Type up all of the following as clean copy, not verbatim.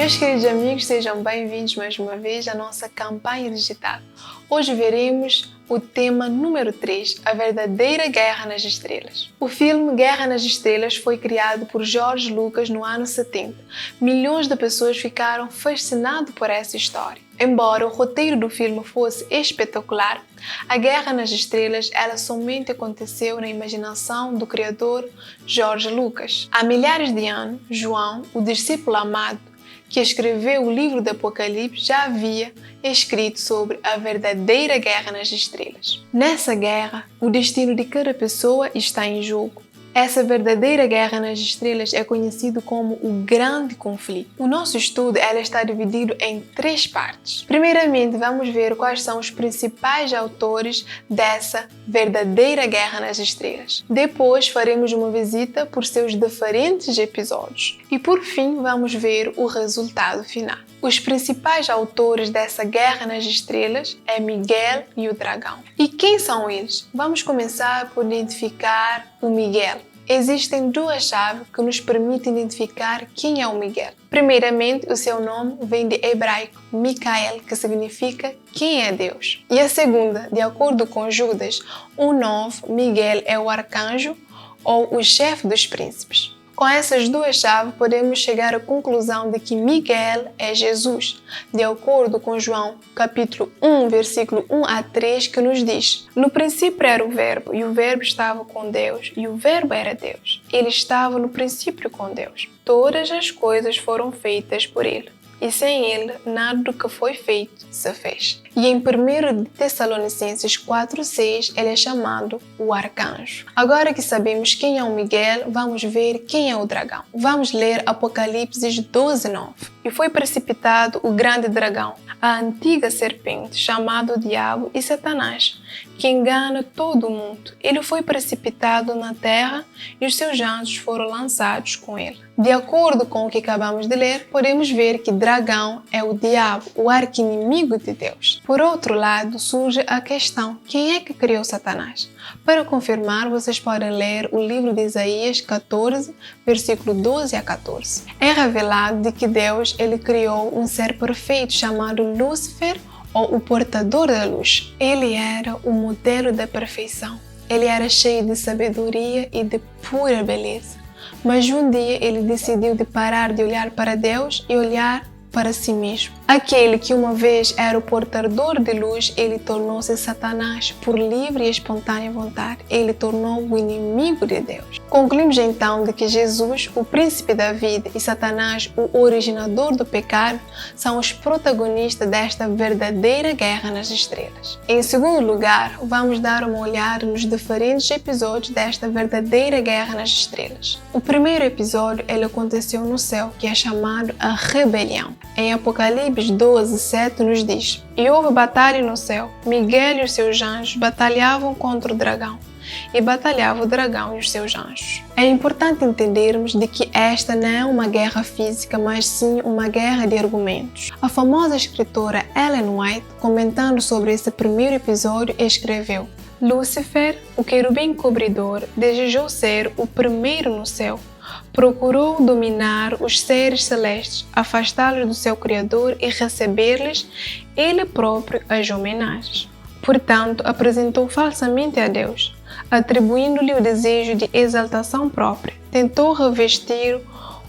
Meus queridos amigos, sejam bem-vindos mais uma vez à nossa campanha digital. Hoje veremos o tema número 3, a verdadeira Guerra nas Estrelas. O filme Guerra nas Estrelas foi criado por George Lucas no ano 70. Milhões de pessoas ficaram fascinadas por essa história. Embora o roteiro do filme fosse espetacular, a Guerra nas Estrelas ela somente aconteceu na imaginação do criador George Lucas. Há milhares de anos, João, o discípulo amado, que escreveu o livro do Apocalipse, já havia escrito sobre a verdadeira guerra nas estrelas. Nessa guerra, o destino de cada pessoa está em jogo. Essa verdadeira guerra nas estrelas é conhecido como o Grande Conflito. O nosso estudo ela está dividido em 3 partes. Primeiramente, vamos ver quais são os principais autores dessa verdadeira guerra nas estrelas. Depois, faremos uma visita por seus diferentes episódios. E por fim, vamos ver o resultado final. Os principais autores dessa guerra nas estrelas é Miguel e o Dragão. E quem são eles? Vamos começar por identificar o Miguel. Existem 2 chaves que nos permitem identificar quem é o Miguel. Primeiramente, o seu nome vem de hebraico, Micael, que significa quem é Deus. E a segunda, de acordo com Judas 1:9, Miguel é o arcanjo ou o chefe dos príncipes. Com essas 2 chaves, podemos chegar à conclusão de que Miguel é Jesus, de acordo com João, capítulo 1, versículo 1 a 3, que nos diz: No princípio era o Verbo, e o Verbo estava com Deus, e o Verbo era Deus. Ele estava no princípio com Deus. Todas as coisas foram feitas por ele, e sem ele, nada do que foi feito se fez. E em 1 Tessalonicenses 4:6, ele é chamado o arcanjo. Agora que sabemos quem é o Miguel, vamos ver quem é o dragão. Vamos ler Apocalipse 12:9. E foi precipitado o grande dragão, a antiga serpente, chamado Diabo e Satanás, que engana todo o mundo. Ele foi precipitado na terra e os seus anjos foram lançados com ele. De acordo com o que acabamos de ler, podemos ver que dragão é o diabo, o arqui-inimigo de Deus. Por outro lado, surge a questão: quem é que criou Satanás? Para confirmar, vocês podem ler o livro de Isaías 14, versículo 12 a 14. É revelado de que Deus ele criou um ser perfeito chamado Lúcifer, ou o portador da luz. Ele era o modelo da perfeição. Ele era cheio de sabedoria e de pura beleza. Mas um dia ele decidiu de parar de olhar para Deus e olhar para si mesmo. Aquele que uma vez era o portador de luz, ele tornou-se Satanás por livre e espontânea vontade. Ele tornou o inimigo de Deus. Concluímos então de que Jesus, o príncipe da vida, e Satanás, o originador do pecado, são os protagonistas desta verdadeira guerra nas estrelas. Em segundo lugar, vamos dar uma olhada nos diferentes episódios desta verdadeira guerra nas estrelas. O primeiro episódio ele aconteceu no céu, que é chamado a rebelião. Em Apocalipse 12:7 nos diz: E houve batalha no céu. Miguel e os seus anjos batalhavam contra o dragão, e batalhava o dragão e os seus anjos. É importante entendermos de que esta não é uma guerra física, mas sim uma guerra de argumentos. A famosa escritora Ellen White, comentando sobre esse primeiro episódio, escreveu: Lúcifer, o querubim cobridor, desejou ser o primeiro no céu. Procurou dominar os seres celestes, afastá-los do seu Criador e receber-lhes ele próprio as homenagens. Portanto, apresentou falsamente a Deus, atribuindo-lhe o desejo de exaltação própria. Tentou revestir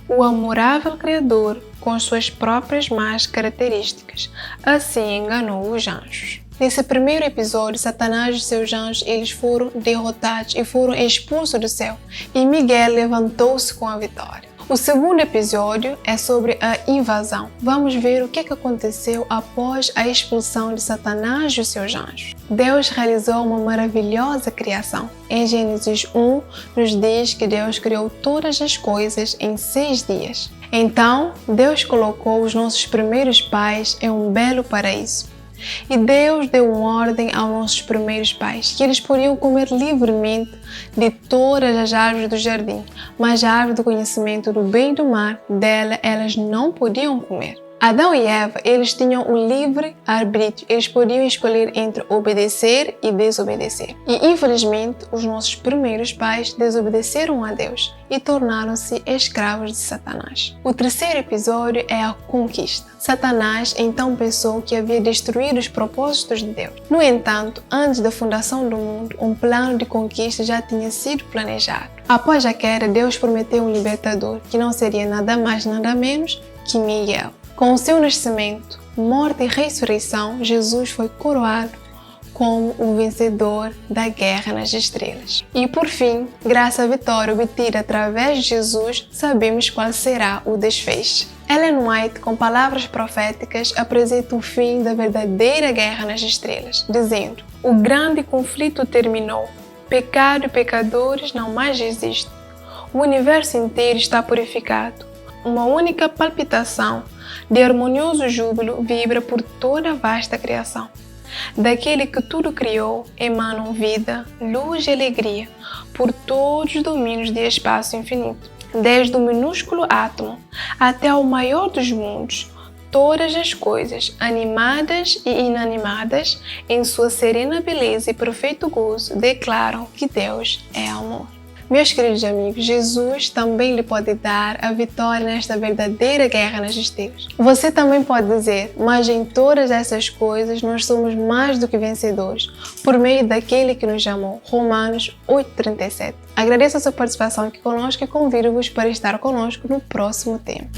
o amorável Criador com suas próprias más características. Assim enganou os anjos. Nesse primeiro episódio, Satanás e seus anjos eles foram derrotados e foram expulsos do céu, e Miguel levantou-se com a vitória. O segundo episódio é sobre a invasão. Vamos ver o que aconteceu após a expulsão de Satanás e os seus anjos. Deus realizou uma maravilhosa criação. Em Gênesis 1, nos diz que Deus criou todas as coisas em 6 dias. Então, Deus colocou os nossos primeiros pais em um belo paraíso. E Deus deu uma ordem aos nossos primeiros pais, que eles podiam comer livremente de todas as árvores do jardim, mas a árvore do conhecimento do bem e do mal, dela elas não podiam comer. Adão e Eva, eles tinham um livre arbítrio, eles podiam escolher entre obedecer e desobedecer. E infelizmente, os nossos primeiros pais desobedeceram a Deus e tornaram-se escravos de Satanás. O terceiro episódio é a conquista. Satanás então pensou que havia destruído os propósitos de Deus. No entanto, antes da fundação do mundo, um plano de conquista já tinha sido planejado. Após a queda, Deus prometeu um libertador, que não seria nada mais nada menos que Miguel. Com o seu nascimento, morte e ressurreição, Jesus foi coroado como o vencedor da guerra nas estrelas. E por fim, graças à vitória obtida através de Jesus, sabemos qual será o desfecho. Ellen White, com palavras proféticas, apresenta o fim da verdadeira guerra nas estrelas, dizendo: o grande conflito terminou, pecado e pecadores não mais existem, o universo inteiro está purificado. Uma única palpitação de harmonioso júbilo vibra por toda a vasta criação. Daquele que tudo criou, emanam vida, luz e alegria por todos os domínios de espaço infinito. Desde o minúsculo átomo até ao maior dos mundos, todas as coisas, animadas e inanimadas, em sua serena beleza e perfeito gozo, declaram que Deus é amor. Meus queridos amigos, Jesus também lhe pode dar a vitória nesta verdadeira guerra nas estrelas. Você também pode dizer: mas em todas essas coisas nós somos mais do que vencedores, por meio daquele que nos amou. Romanos 8,37. Agradeço a sua participação aqui conosco e convido-vos para estar conosco no próximo tema.